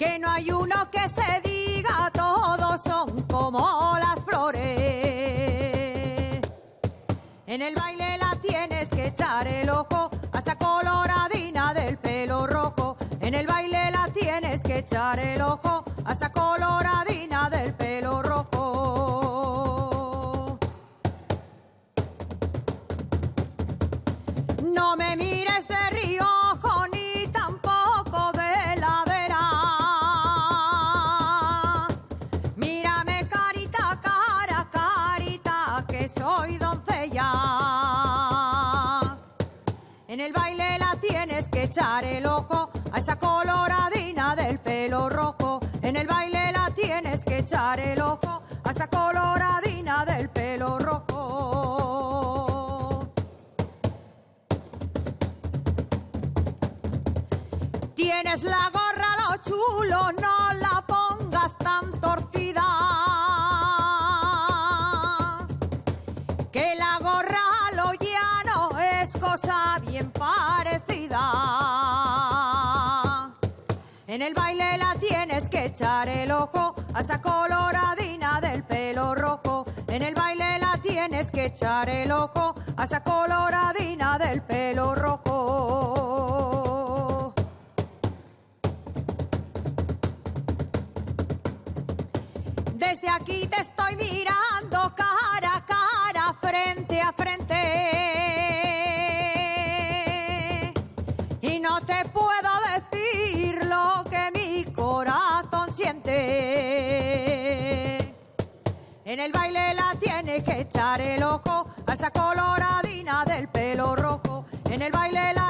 que no hay uno que se diga, todos son como las flores. En el baile la tienes que echar el ojo a esa coloradina del pelo rojo. En el baile la tienes que echar el ojo a esa coloradina del pelo rojo. No me mires de riojo ni tampoco de ladera. Mírame carita, cara, carita, que soy doncella. En el baile la tienes que echar el ojo a esa coloradina del pelo rojo. En el baile la tienes que echar el ojo a esa coloradina del pelo rojo. Tienes la gorra lo chulo, no la pongas tan torcida, que la gorra lo llano es cosa bien parecida. En el baile la tienes que echar el ojo a esa coloradina del pelo rojo. En el baile la tienes que echar el ojo a esa coloradina del pelo rojo. Desde aquí te estoy mirando cara a cara, frente a frente, y no te puedo decir lo que mi corazón siente. En el baile la tienes que echar el ojo a esa coloradina del pelo rojo. En el baile la